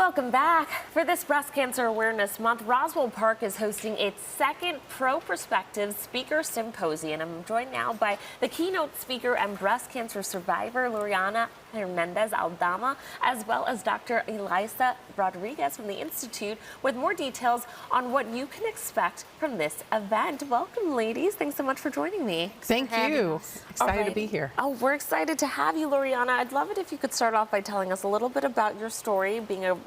Welcome back. For this Breast Cancer Awareness Month, Roswell Park is hosting its second Pro-Prospective Speaker Symposium. I'm joined now by the keynote speaker and breast cancer survivor, Loriana Hernandez-Aldama, as well as Dr. Elisa Rodriguez from the Institute, with more details on what you can expect from this event. Welcome, ladies. Thanks so much for joining me. Thank you. Excited to be here. Oh, we're excited to have you, Loriana. I'd love it if you could start off by telling us a little bit about your story, being a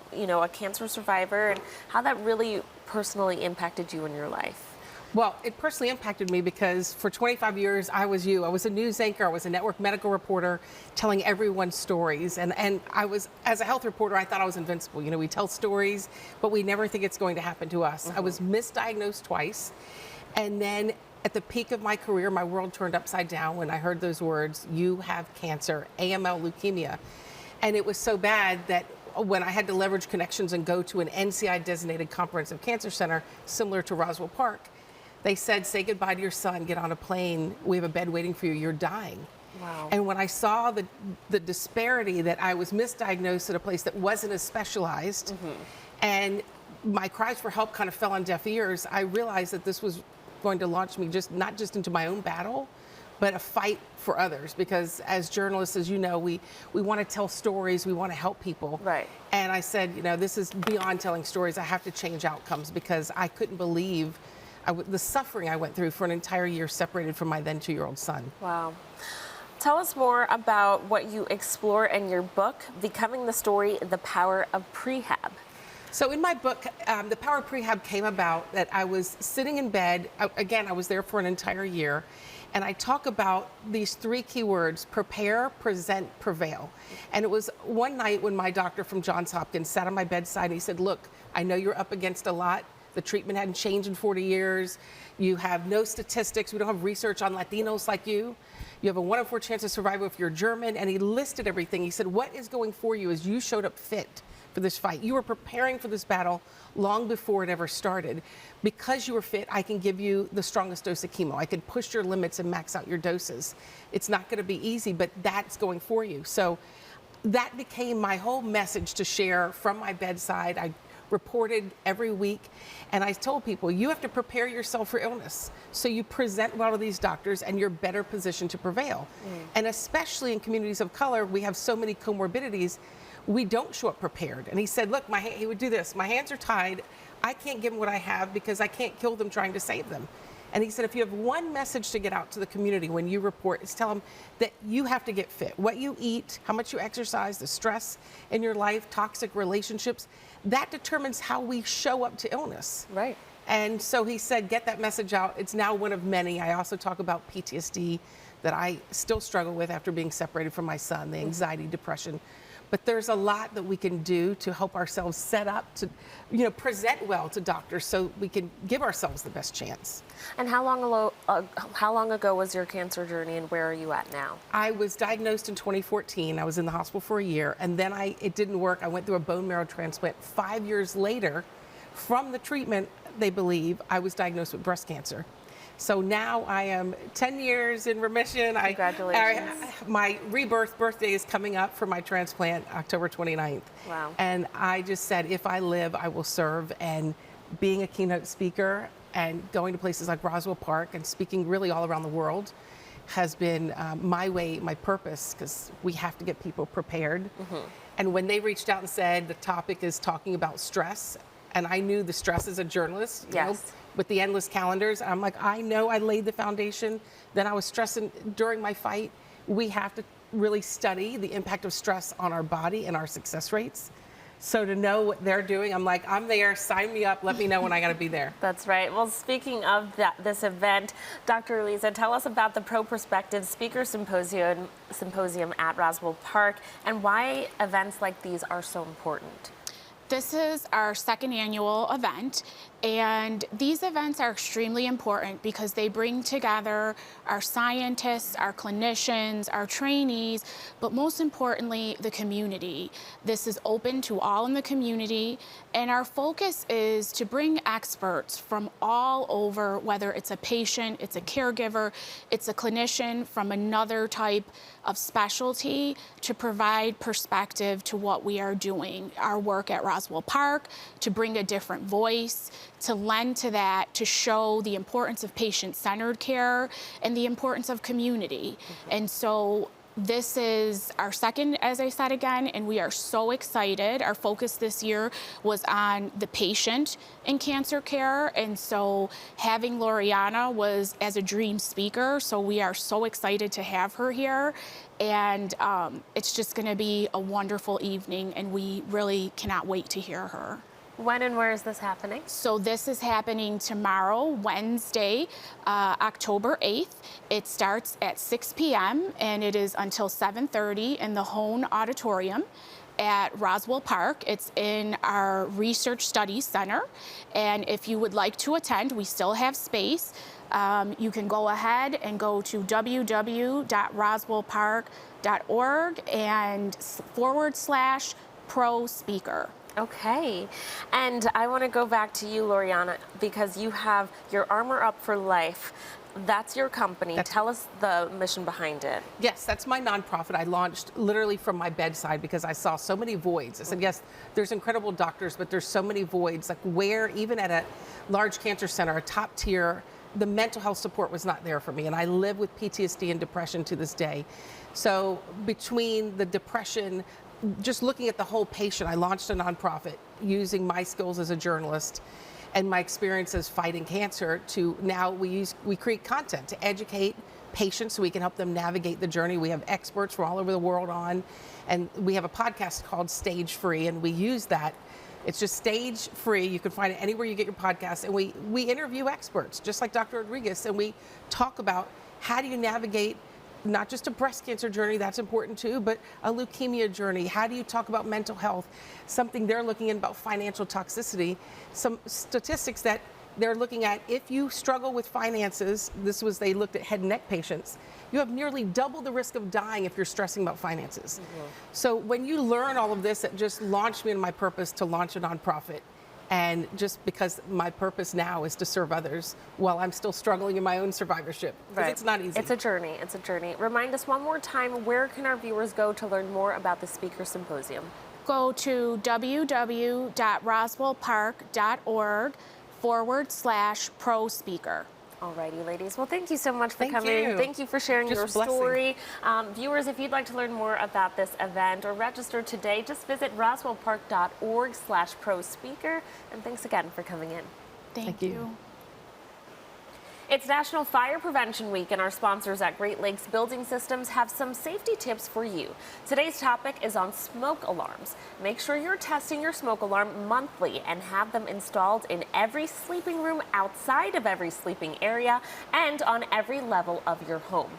cancer survivor, and how that really personally impacted you in your life. Well, it personally impacted me because for 25 years, I was you. I was a news anchor. I was a network medical reporter telling everyone stories. And I was, as a health reporter, I thought I was invincible. You know, we tell stories, but we never think it's going to happen to us. I was misdiagnosed twice. And then at the peak of my career, my world turned upside down when I heard those words, "You have cancer, AML leukemia." And it was so bad that when I had to leverage connections and go to an NCI-designated comprehensive cancer center, similar to Roswell Park, they said, "Say goodbye to your son, get on a plane, we have a bed waiting for you, you're dying." Wow. And when I saw the disparity that I was misdiagnosed at a place that wasn't as specialized, and my cries for help kind of fell on deaf ears, I realized that this was going to launch me not just into my own battle, but a fight for others. Because as journalists, as you know, we want to tell stories, we want to help people. Right. And I said, this is beyond telling stories. I have to change outcomes because I couldn't believe the suffering I went through for an entire year separated from my then 2-year-old son. Wow. Tell us more about what you explore in your book, Becoming the Story, The Power of Prehab. So in my book, The Power of Prehab came about that I was sitting in bed. Again, I was there for an entire year. And I talk about these 3 key words: prepare, present, prevail. And it was one night when my doctor from Johns Hopkins sat on my bedside and he said, "Look, I know you're up against a lot. The treatment hadn't changed in 40 years. You have no statistics. We don't have research on Latinos like you. You have a 1 in 4 chance of survival if you're German." And he listed everything. He said, "What is going for you is you showed up fit for this fight. You were preparing for this battle long before it ever started. Because you were fit, I can give you the strongest dose of chemo. I can push your limits and max out your doses. It's not going to be easy, but that's going for you." So that became my whole message to share from my bedside. I reported every week, and I told people, you have to prepare yourself for illness. So you present well to these doctors and you're better positioned to prevail. And especially in communities of color, we have so many comorbidities, we don't show up prepared. And he said, look, he would do this, "My hands are tied. I can't give them what I have because I can't kill them trying to save them." And he said, if you have one message to get out to the community when you report, is tell them that you have to get fit. What you eat, how much you exercise, the stress in your life, toxic relationships, that determines how we show up to illness. Right. And so he said, get that message out. It's now one of many. I also talk about PTSD that I still struggle with after being separated from my son, the anxiety, depression. But there's a lot that we can do to help ourselves set up to, present well to doctors so we can give ourselves the best chance. And how long ago was your cancer journey, and where are you at now? I was diagnosed in 2014. I was in the hospital for a year, and then it didn't work. I went through a bone marrow transplant. 5 years later, from the treatment, they believe, I was diagnosed with breast cancer. So now I am 10 years in remission. Congratulations. My birthday is coming up for my transplant, October 29th. Wow. And I just said, if I live, I will serve. And being a keynote speaker and going to places like Roswell Park and speaking really all around the world has been my way, my purpose, because we have to get people prepared. And when they reached out and said the topic is talking about stress, and I knew the stress as a journalist, with the endless calendars. I'm like, I know I laid the foundation. Then I was stressing during my fight. We have to really study the impact of stress on our body and our success rates. So to know what they're doing, I'm like, I'm there, sign me up, let me know when I gotta be there. That's right. Well, speaking of this event, Dr. Elisa, tell us about the Pro-Prospective Speaker Symposium at Roswell Park and why events like these are so important. This is our second annual event, and these events are extremely important because they bring together our scientists, our clinicians, our trainees, but most importantly, the community. This is open to all in the community, and our focus is to bring experts from all over, whether it's a patient, it's a caregiver, it's a clinician from another type of specialty, to provide perspective to what we are doing, our work at Roswell. Roswell Park, to bring a different voice, to lend to that, to show the importance of patient-centered care and the importance of community. And so this is our second, as I said again, and we are so excited. Our focus this year was on the patient in cancer care, and so having Loriana was as a dream speaker, so we are so excited to have her here. And it's just gonna be a wonderful evening, and we really cannot wait to hear her. When and where is this happening? So this is happening tomorrow, Wednesday, October 8th. It starts at 6 p.m. and it is until 7:30 in the Hone Auditorium at Roswell Park. It's in our Research Studies Center. And if you would like to attend, we still have space. You can go ahead and go to www.roswellpark.org and /pro speaker. Okay, and I want to go back to you, Loriana, because you have your Armor Up for Life. That's your company. Tell us the mission behind it. Yes, that's my nonprofit. I launched literally from my bedside because I saw so many voids. I said, yes, there's incredible doctors, but there's so many voids. Like where, even at a large cancer center, a top tier, the mental health support was not there for me. And I live with PTSD and depression to this day. So between the depression, just looking at the whole patient, I launched a nonprofit using my skills as a journalist and my experiences fighting cancer to now we create content to educate patients so we can help them navigate the journey. We have experts from all over the world on, and we have a podcast called Stage Free, and we use that. It's just stage free. You can find it anywhere you get your podcast, and we interview experts, just like Dr. Rodriguez, and we talk about how do you navigate not just a breast cancer journey, that's important too, but a leukemia journey. How do you talk about mental health? Something they're looking at about financial toxicity. Some statistics that they're looking at, if you struggle with finances, they looked at head and neck patients, you have nearly double the risk of dying if you're stressing about finances. So when you learn all of this, it just launched me in my purpose to launch a nonprofit. And just because my purpose now is to serve others while I'm still struggling in my own survivorship. Because it's not easy. It's a journey. It's a journey. Remind us one more time, where can our viewers go to learn more about the Speaker Symposium? Go to www.roswellpark.org /pro speaker. Alrighty, ladies. Well, thank you so much for Thank coming. you. Thank you for sharing Just your a blessing. story. Viewers, if you'd like to learn more about this event or register today, just visit roswellpark.org /pro speaker. And thanks again for coming in. Thank you. It's National Fire Prevention Week, and our sponsors at Great Lakes Building Systems have some safety tips for you. Today's topic is on smoke alarms. Make sure you're testing your smoke alarm monthly and have them installed in every sleeping room, outside of every sleeping area, and on every level of your home.